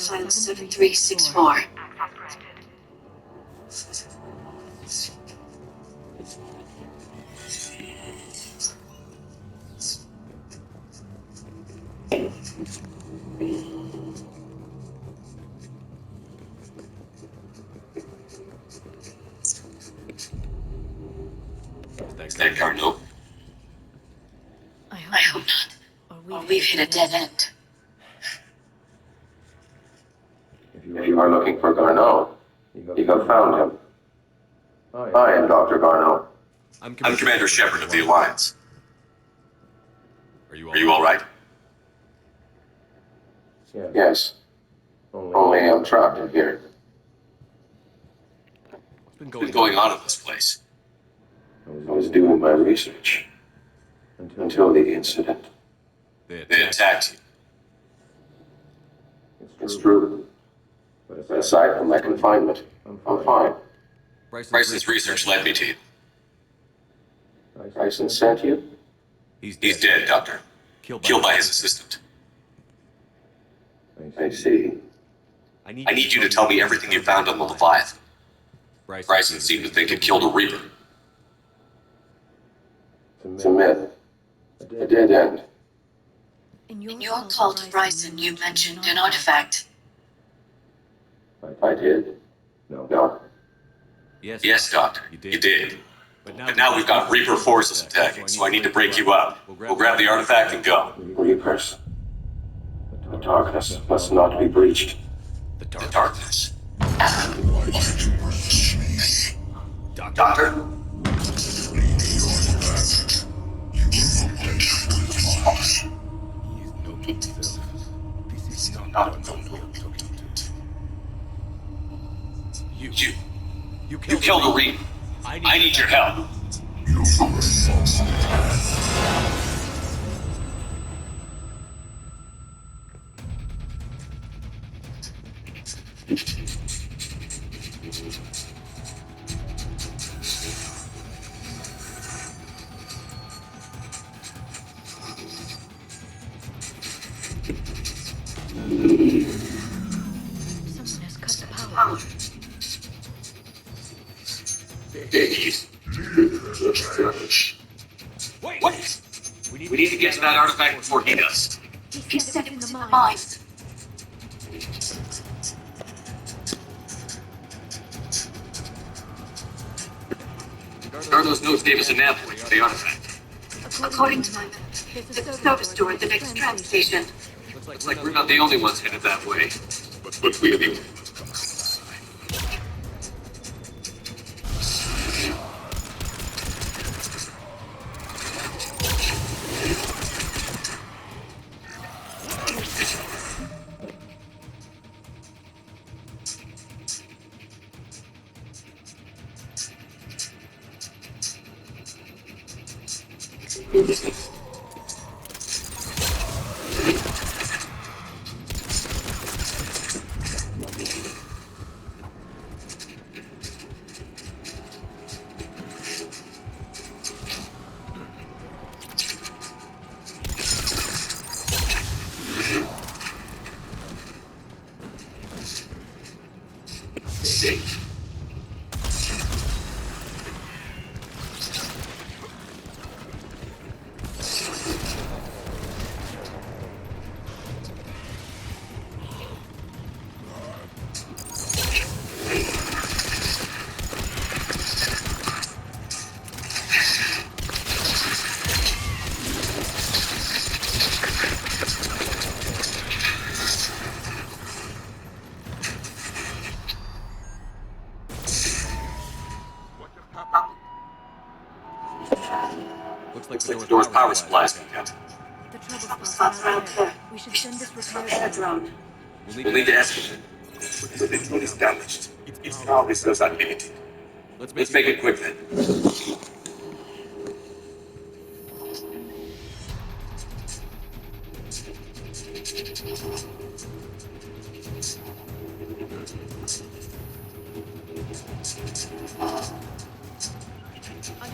file 7364. Is that Cardinal? I hope not. Or we've hit a dead end. If you are looking for Garneau, you have found him. I am Dr. Garneau. I'm Commander Shepard of the Alliance. Are you all right? Yes. Only I'm trapped in here. What's been going on in this place? I was doing my research until the incident. They attacked you. It's true. But aside from my confinement, I'm fine. Bryson's research led me to you. Bryson sent you? He's dead, Doctor. Killed by his assistant. I see. I need you to tell me everything you found on the Leviathan. Bryson seemed to think it killed a Reaper. It's a myth. A dead end. In your call to Bryson, you mentioned an artifact. I did? No. Yes, Doctor, you did. But now we've got Reaper forces attacking, so I need to break you up. We'll grab the artifact and go. Reapers. The darkness must not be breached. The darkness. Doctor? You killed a Reaper. I need your help. Someone has cut the power. Wait! We need to get to that artifact before he does. He said it was in the mines. Garneau's notes gave us a nav point for the artifact. According to my map, there's a service door at the next tram station. Looks like we're not the only ones headed that way. But we are the only ones. Looks like the door's power supply's been cut. The trouble spots are out there. We should send this repair drone. We'll need to escalate. The visual is damaged. Its power reserves are limited. Let's make it quick then.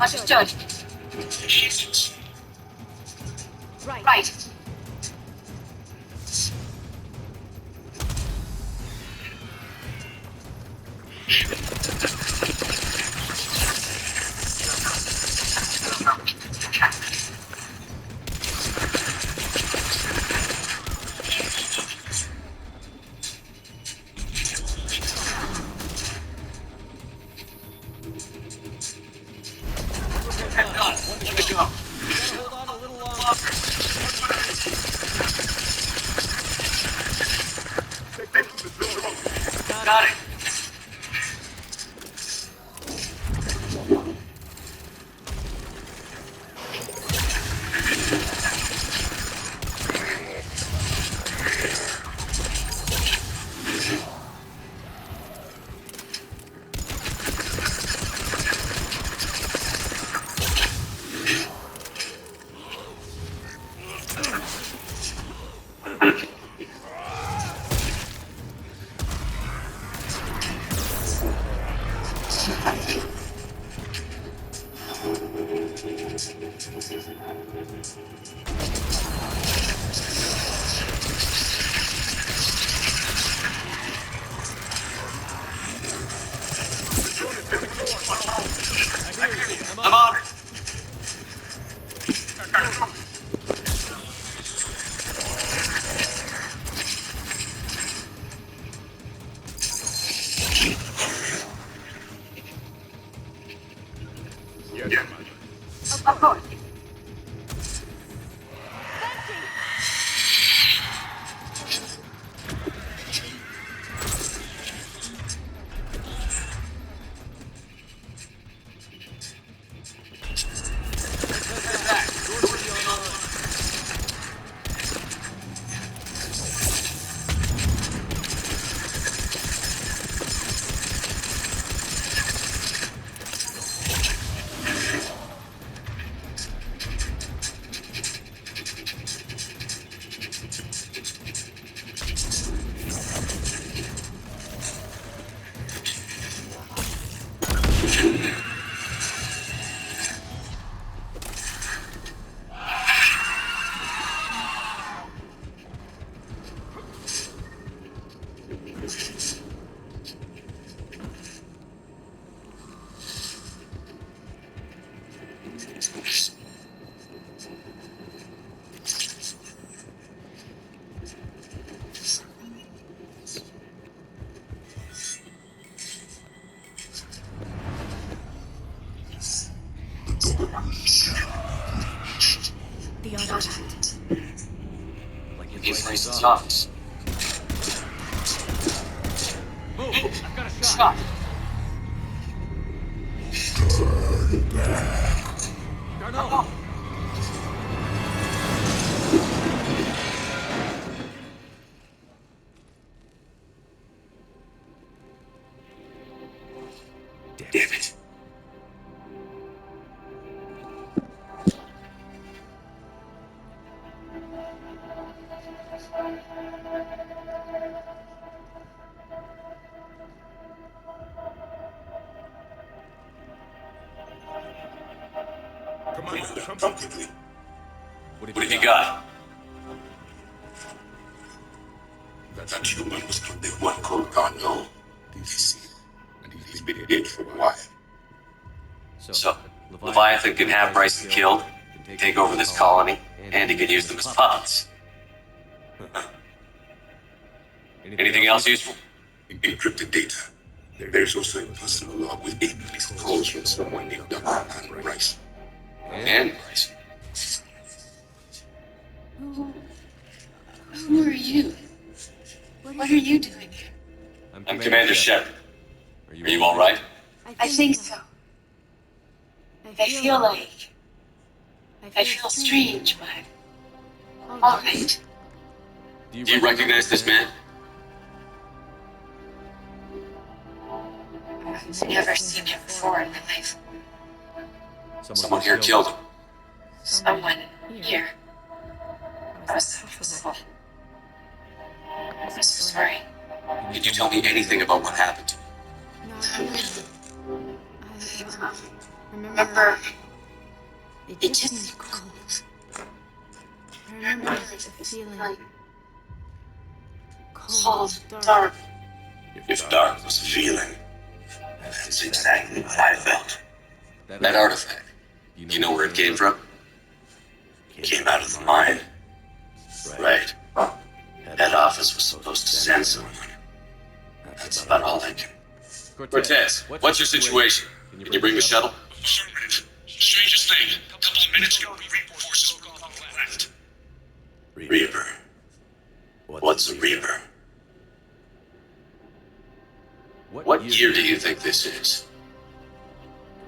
Understood. Right. go. Hold on a little longer. Got it. I'm on it. Of course. The artifact. He's raised his office. Move! I've got a shot. Darnell! Damn it. Come quickly. What have you got? That human was killed by one called Garneau. DC. And he's been dead for a while. So, Leviathan can have Bryson killed, take over this colony, and he can use them as puppets. Anything else useful? Encrypted data. There's also a personal log with 8 missed calls from someone named Dr. Anne Rice. And Bryson. Who are you? What are you doing here? I'm Commander Shepard. Are you all right? I think so. I feel strange, but all right. Do you recognize this man? I've never seen him before in my life. Someone here killed him. Someone here. I was so upset. I'm so sorry. Can you tell me anything about what happened to you? Remember, it just cold. I remember the feeling. Cold, dark. If dark was a feeling, that's exactly what I felt. That artifact. Do you know where it came from? It came out of the mine. Right. That office was supposed to send someone. That's about all I can. Cortez, what's your situation? Can you bring the shuttle? Strangest thing. A couple of Minutes ago, the Reaper forces were gone on the left. Reaper. What's a Reaper? What year do you think this is?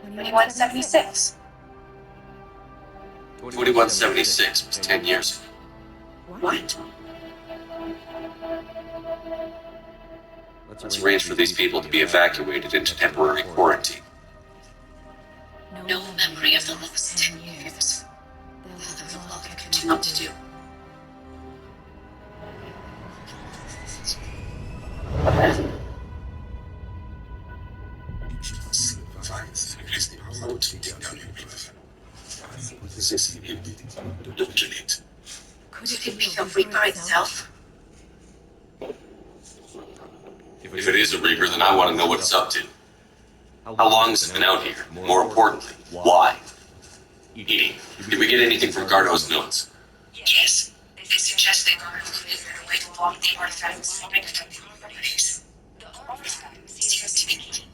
2176. 2176 was 10 years ago. What? Let's arrange for these people to be evacuated into temporary quarantine. No memory of the last 10 years. They'll have a lot of catching up to do. Could it be a Reaper itself? If it is a Reaper, then I want to know what it's up to. How long has it been out here? More importantly, why? Edie, did we get anything from Gardo's notes? Yes. They suggest they were included in a way to block the artifacts from infecting properties. The artifact seems to be...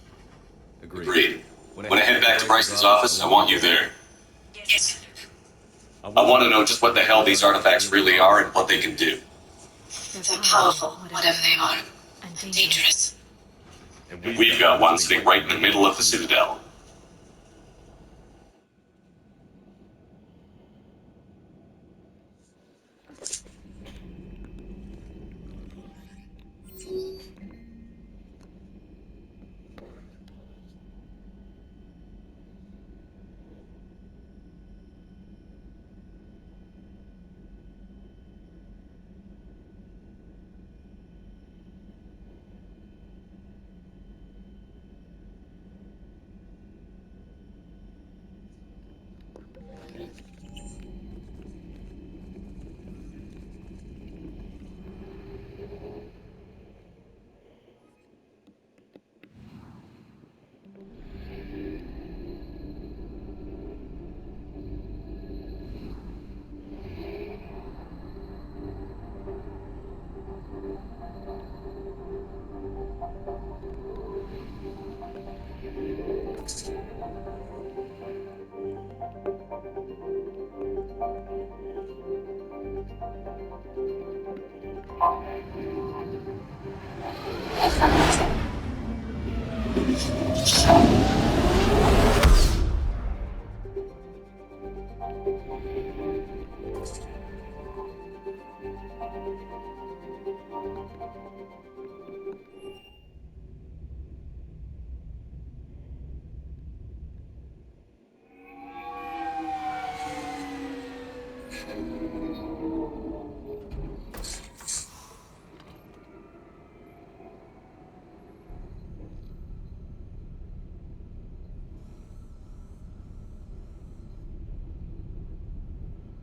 Agreed. When I head back to Bryce's office, I want you there. Yes. I want to know just what the hell these artifacts really are and what they can do. They're powerful, whatever they are. And dangerous. And we've got one sitting right in the middle of the Citadel.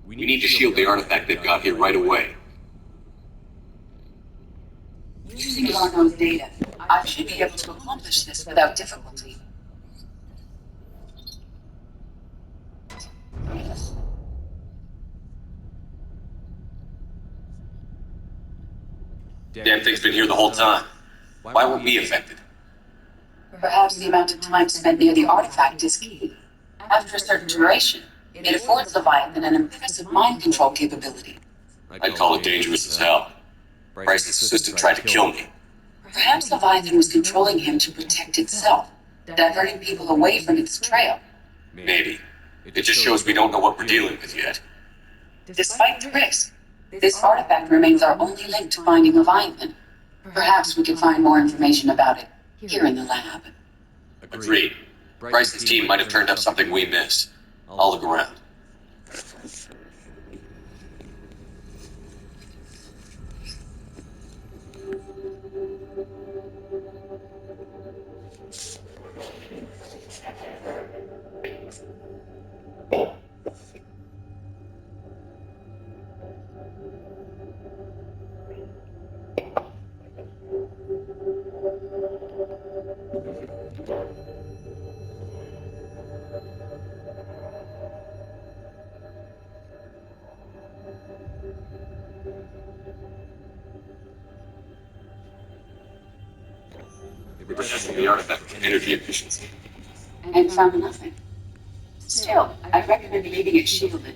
We need to shield the artifact they've got here right away. Using Garno's data, I should be able to accomplish this without difficulty. Damn thing's been here the whole time. Why weren't we affected? Perhaps the amount of time spent near the artifact is key. After a certain duration, it affords Leviathan an impressive mind control capability. I'd call it dangerous as hell. Bryce's assistant tried to kill me. Perhaps Leviathan was controlling him to protect itself, diverting people away from its trail. Maybe. It just shows we don't know what we're dealing with yet. Despite the risk, this artifact remains our only link to finding Leviathan. Perhaps we can find more information about it here in the lab. Agreed. Bryce's team might have turned up something we missed. I'll look around. We're testing the artifact with energy efficiency. And found nothing. Still, I'd recommend leaving it shielded.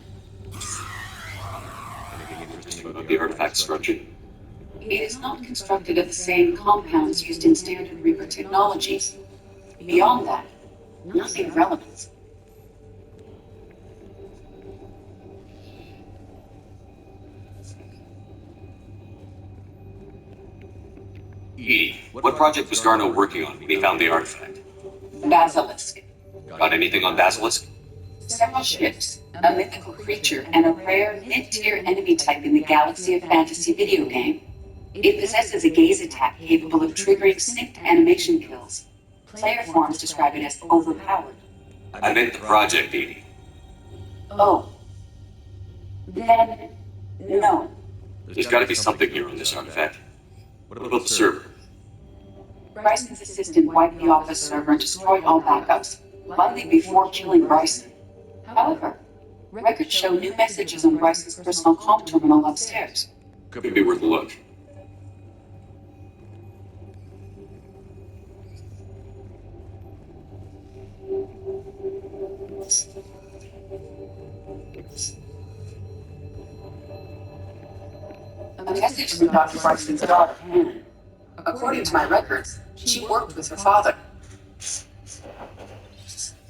Anything interesting about the artifact structure? It is not constructed of the same compounds used in standard Reaper technologies. Beyond that, nothing relevant. Edie, what project was Garno working on when he found the artifact? Basilisk. Got anything on Basilisk? Several ships, a mythical creature, and a rare mid-tier enemy type in the Galaxy of Fantasy video game. It possesses a gaze attack capable of triggering synced animation kills. Player forums describe it as overpowered. I meant the project, Edie. Oh. Then, no. There's gotta be something here on this artifact. What about the server? Bryson's assistant wiped the office server and destroyed all backups, likely before killing Bryson. However, records show new messages on Bryson's personal comm terminal upstairs. Could be worth a look. A message from Dr. Bryson's daughter, Hannah. According to my records, she worked with her father.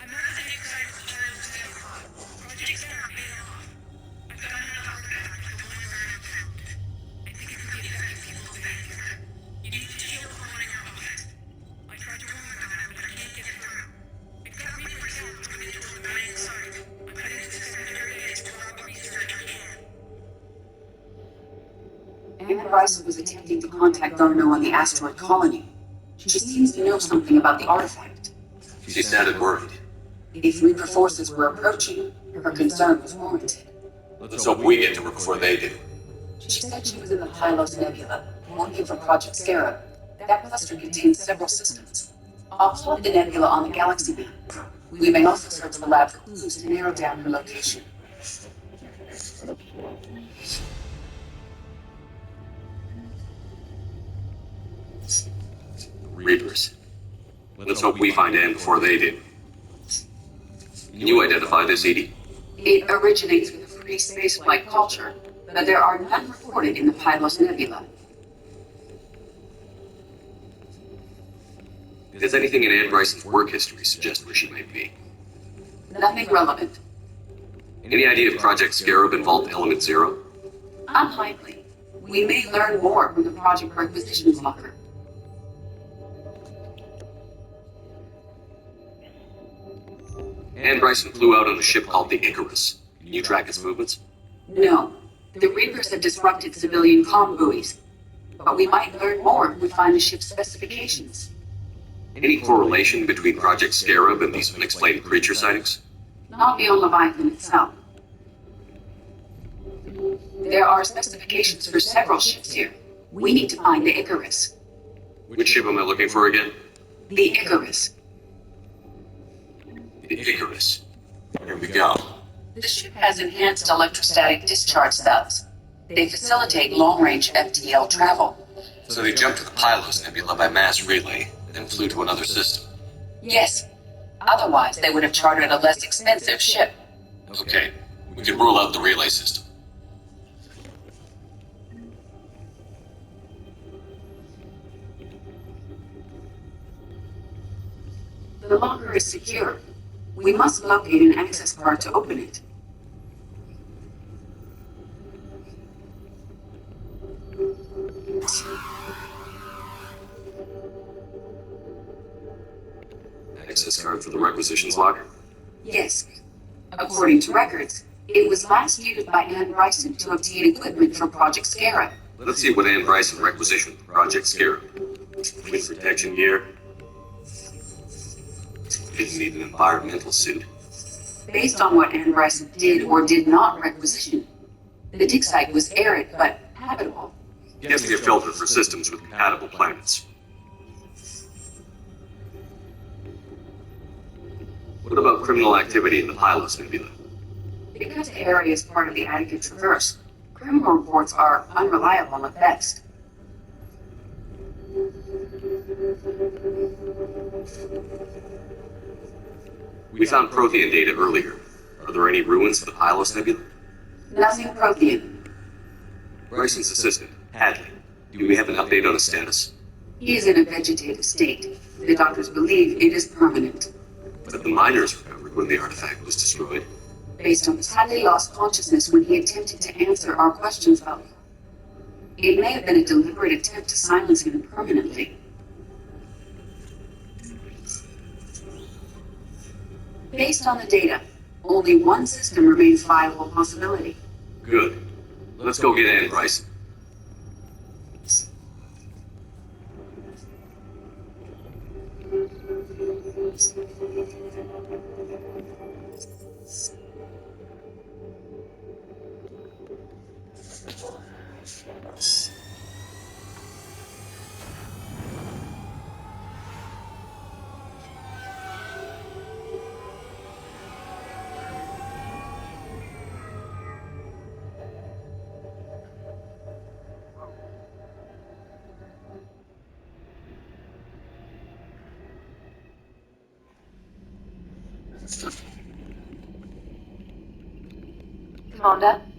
I'm not as excited for the project's not paid off. I've got another artifact like the one where I found. I think it could be effective people back here. You need to shield the one in your office. I tried to warn you about it, but I can't get it through. I've got Reaper cells coming into the main site. I'm heading to the secondary gates to rob the research I can. Anna Bryson was attempting to contact Garno on the asteroid colony. She seems to know something about the artifact. She sounded worried. If Reaper forces were approaching, her concern was warranted. Let's hope we get to her before they do. She said she was in the Pylos Nebula, working for Project Scarab. That cluster contains several systems. I'll plot the nebula on the galaxy map. We may also search the lab for clues to narrow down her location. Reapers. Let's hope we find Anne before they do. Can you identify this, Edie? It originates with a free spaceflight culture, but there are none reported in the Pylos Nebula. Does anything in Anne Bryson's work history suggest where she might be? Nothing relevant. Any idea if Project Scarab involved Element Zero? Unlikely. We may learn more from the Project Requisitions Locker. Anne Bryson flew out on a ship called the Icarus. Can you track its movements? No. The Reapers have disrupted civilian comm buoys. But we might learn more if we find the ship's specifications. Any correlation between Project Scarab and these unexplained creature sightings? Not beyond Leviathan itself. There are specifications for several ships here. We need to find the Icarus. Which ship am I looking for again? The Icarus. The Icarus. Here we go. The ship has enhanced electrostatic discharge cells. They facilitate long-range FTL travel. So they jumped to the Pylos Nebula by mass relay, then flew to another system. Yes. Otherwise, they would have chartered a less expensive ship. Okay, we can rule out the relay system. The locker is secure. We must locate an access card to open it. Access card for the requisitions locker? Yes. According to records, it was last used by Anne Bryson to obtain equipment for Project Scarab. Let's see what Anne Bryson requisitioned for Project Scarab. Wind protection gear. Didn't need an environmental suit. Based on what Anne Bryson did or did not requisition, the dig site was arid but habitable. Gets me a filter for systems with compatible planets. What about criminal activity in the Pylos Nebula? Because the area is part of the Attica Traverse, criminal reports are unreliable at best. We found Prothean data earlier. Are there any ruins of the Pylos Nebula? Nothing Prothean. Bryson's assistant, Hadley. Do we have an update on his status? He is in a vegetative state. The doctors believe it is permanent. But the miners recovered when the artifact was destroyed. Based on this, Hadley lost consciousness when he attempted to answer our questions about him. It may have been a deliberate attempt to silence him permanently. Based on the data, only one system remains viable possibility. Good. Let's go get Anne Bryson. Commander?